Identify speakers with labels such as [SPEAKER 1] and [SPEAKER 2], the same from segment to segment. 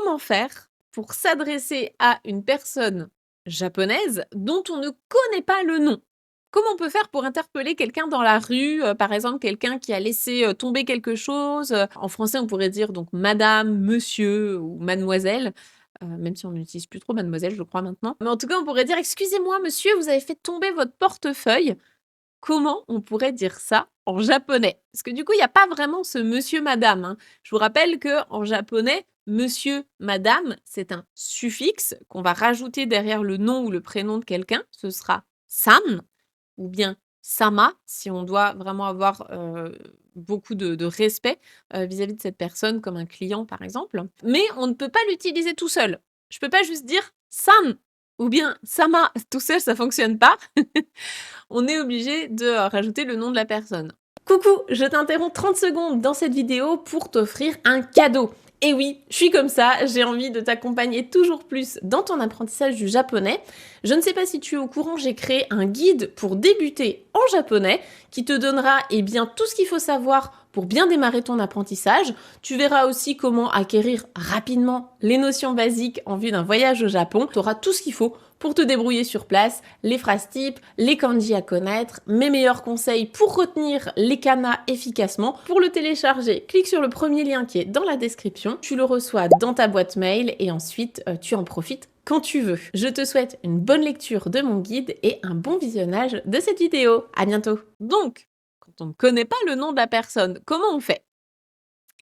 [SPEAKER 1] Comment faire pour s'adresser à une personne japonaise dont on ne connaît pas le nom? Comment on peut faire pour interpeller quelqu'un dans la rue, par exemple quelqu'un qui a laissé, tomber quelque chose, en français on pourrait dire donc madame, monsieur ou mademoiselle, même si on n'utilise plus trop mademoiselle je crois maintenant. Mais en tout cas on pourrait dire: «Excusez-moi monsieur, vous avez fait tomber votre portefeuille». Comment on pourrait dire ça en japonais? Parce que du coup, il y a pas vraiment ce monsieur, madame, hein. Je vous rappelle que en japonais, monsieur, madame, c'est un suffixe qu'on va rajouter derrière le nom ou le prénom de quelqu'un. Ce sera san ou bien sama si on doit vraiment avoir, beaucoup de respect, vis-à-vis de cette personne comme un client, par exemple. Mais on ne peut pas l'utiliser tout seul. Je peux pas juste dire: «San» ou bien «sama» tout seul, ça fonctionne pas. On est obligé de, rajouter le nom de la personne. Coucou, je t'interromps 30 secondes dans cette vidéo pour t'offrir un cadeau. Et oui, je suis comme ça, j'ai envie de t'accompagner toujours plus dans ton apprentissage du japonais. Je ne sais pas si tu es au courant, j'ai créé un guide pour débuter en japonais qui te donnera bien tout ce qu'il faut savoir pour bien démarrer ton apprentissage. Tu verras aussi comment acquérir rapidement les notions basiques en vue d'un voyage au Japon. Tu auras tout ce qu'il faut pour te débrouiller sur place, les phrases types, les kanji à connaître, mes meilleurs conseils pour retenir les kanas efficacement. Pour le télécharger, clique sur le premier lien qui est dans la description. Tu le reçois dans ta boîte mail et ensuite tu en profites quand tu veux. Je te souhaite une bonne lecture de mon guide et un bon visionnage de cette vidéo. À bientôt. Donc, quand on ne connaît pas le nom de la personne, comment on fait?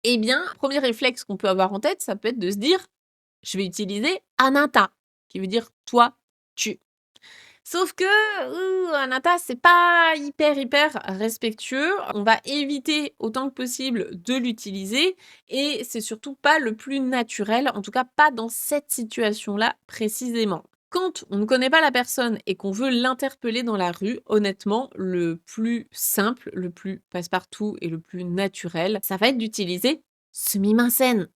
[SPEAKER 1] Eh bien, premier réflexe qu'on peut avoir en tête, ça peut être de se dire: «Je vais utiliser anata», qui veut dire toi, tu. Sauf que, anata, c'est pas hyper respectueux. On va éviter autant que possible de l'utiliser et c'est surtout pas le plus naturel, en tout cas pas dans cette situation-là précisément. Quand on ne connaît pas la personne et qu'on veut l'interpeller dans la rue, honnêtement, le plus simple, le plus passe-partout et le plus naturel, ça va être d'utiliser «sumimasen».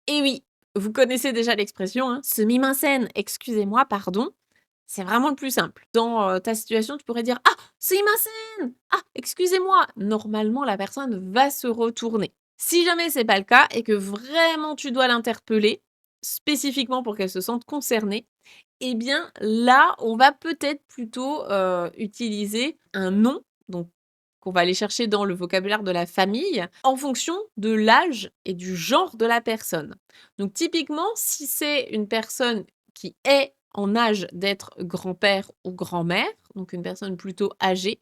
[SPEAKER 1] Et oui, vous connaissez déjà l'expression, hein, «sumimasen», excusez-moi, pardon. C'est vraiment le plus simple. Dans, ta situation, tu pourrais dire: «Ah, sumimasen! Ah, excusez-moi!» Normalement, la personne va se retourner. Si jamais c'est pas le cas et que vraiment tu dois l'interpeller, spécifiquement pour qu'elle se sente concernée, eh bien là, on va peut-être plutôt, utiliser un nom, donc qu'on va aller chercher dans le vocabulaire de la famille, en fonction de l'âge et du genre de la personne. Donc typiquement, si c'est une personne qui est en âge d'être grand-père ou grand-mère, donc une personne plutôt âgée,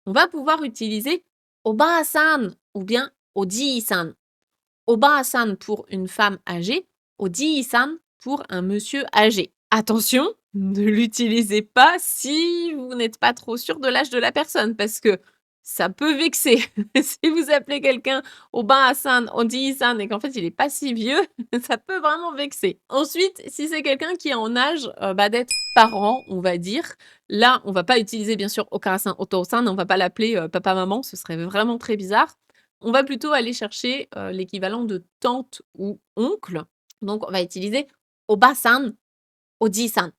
[SPEAKER 1] on va pouvoir utiliser «おばあさん» ou bien «おじいさん». «おばあさん» pour une femme âgée, «おじいさん» pour un monsieur âgé. Attention, ne l'utilisez pas si vous n'êtes pas trop sûr de l'âge de la personne parce que ça peut vexer. Si vous appelez quelqu'un «おばあさん», «おじいさん» et qu'en fait il est pas si vieux, ça peut vraiment vexer. Ensuite, si c'est quelqu'un qui est en âge, d'être parent, on va dire, là, on va pas utiliser bien sûr «お母さん», «お父さん», on va pas l'appeler, papa, maman, ce serait vraiment très bizarre. On va plutôt aller chercher, l'équivalent de tante ou oncle. Donc on va utiliser «おばさん», «おじいさん».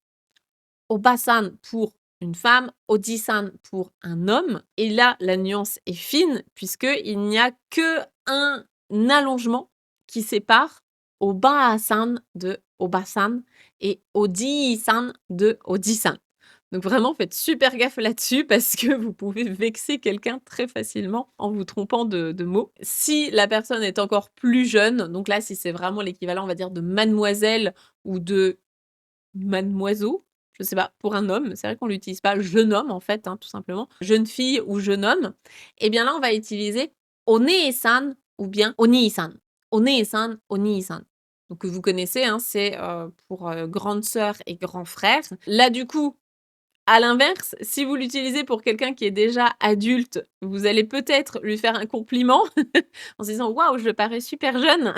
[SPEAKER 1] «おばさん» pour une femme, «おじさん» pour un homme et là, la nuance est fine puisqu'il n'y a qu'un allongement qui sépare «おばあさん» de «おばさん» et «おじいさん» de «おじさん». Donc vraiment, faites super gaffe là-dessus parce que vous pouvez vexer quelqu'un très facilement en vous trompant de mots. Si la personne est encore plus jeune, donc là, si c'est vraiment l'équivalent, on va dire, de mademoiselle ou de mademoiseau, je sais pas, pour un homme, c'est vrai qu'on l'utilise pas, jeune homme en fait, hein, tout simplement, jeune fille ou jeune homme, et bien là, on va utiliser «お姉さん» ou bien «お兄さん». «お姉さん», «お兄さん». Donc que vous connaissez, hein, c'est, pour, grande sœur et grand frère. Là, du coup, à l'inverse, si vous l'utilisez pour quelqu'un qui est déjà adulte, vous allez peut-être lui faire un compliment en se disant: «Waouh, je parais super jeune»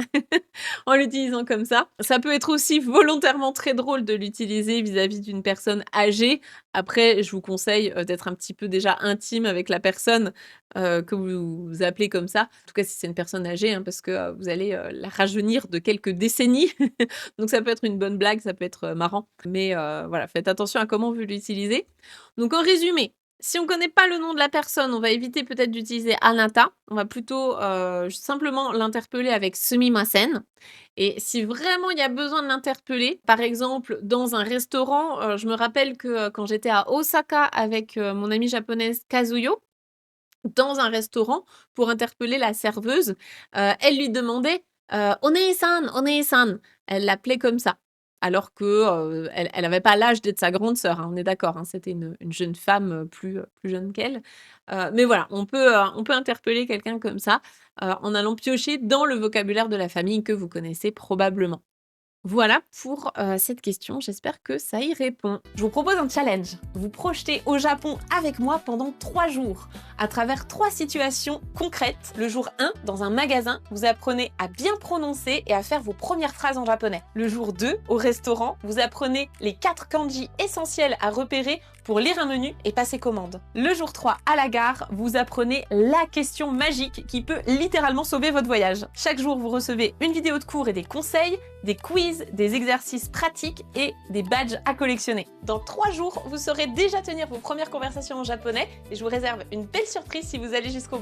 [SPEAKER 1] en l'utilisant comme ça. Ça peut être aussi volontairement très drôle de l'utiliser vis-à-vis d'une personne âgée. Après, je vous conseille, d'être un petit peu déjà intime avec la personne, que vous appelez comme ça. En tout cas, si c'est une personne âgée, hein, parce que, vous allez, la rajeunir de quelques décennies. Donc ça peut être une bonne blague, ça peut être, marrant. Mais, voilà, faites attention à comment vous l'utilisez. Donc en résumé, Si on connaît pas le nom de la personne, on va éviter peut-être d'utiliser anata. On va plutôt, simplement l'interpeller avec sumimasen et si vraiment il y a besoin de l'interpeller, par exemple dans un restaurant, je me rappelle que, quand j'étais à Osaka avec, mon amie japonaise Kazuyo, dans un restaurant pour interpeller la serveuse, elle lui demandait, «One-san, One-san». Elle l'appelait comme ça. Alors que, elle avait pas l'âge d'être sa grande sœur, hein, on est d'accord, hein, c'était une jeune femme, plus jeune qu'elle. Mais voilà, on peut interpeller quelqu'un comme ça, en allant piocher dans le vocabulaire de la famille que vous connaissez probablement. Voilà pour, cette question, j'espère que ça y répond. Je vous propose un challenge. Vous projetez au Japon avec moi pendant 3 jours, à travers 3 situations concrètes. Le jour 1, dans un magasin, vous apprenez à bien prononcer et à faire vos premières phrases en japonais. Le jour 2, au restaurant, vous apprenez les 4 kanji essentiels à repérer pour lire un menu et passer commande. Le jour 3, à la gare, vous apprenez la question magique qui peut littéralement sauver votre voyage. Chaque jour, vous recevez une vidéo de cours et des conseils, des quiz, des exercices pratiques et des badges à collectionner. Dans 3 jours, vous saurez déjà tenir vos premières conversations en japonais et je vous réserve une belle surprise si vous allez jusqu'au bout.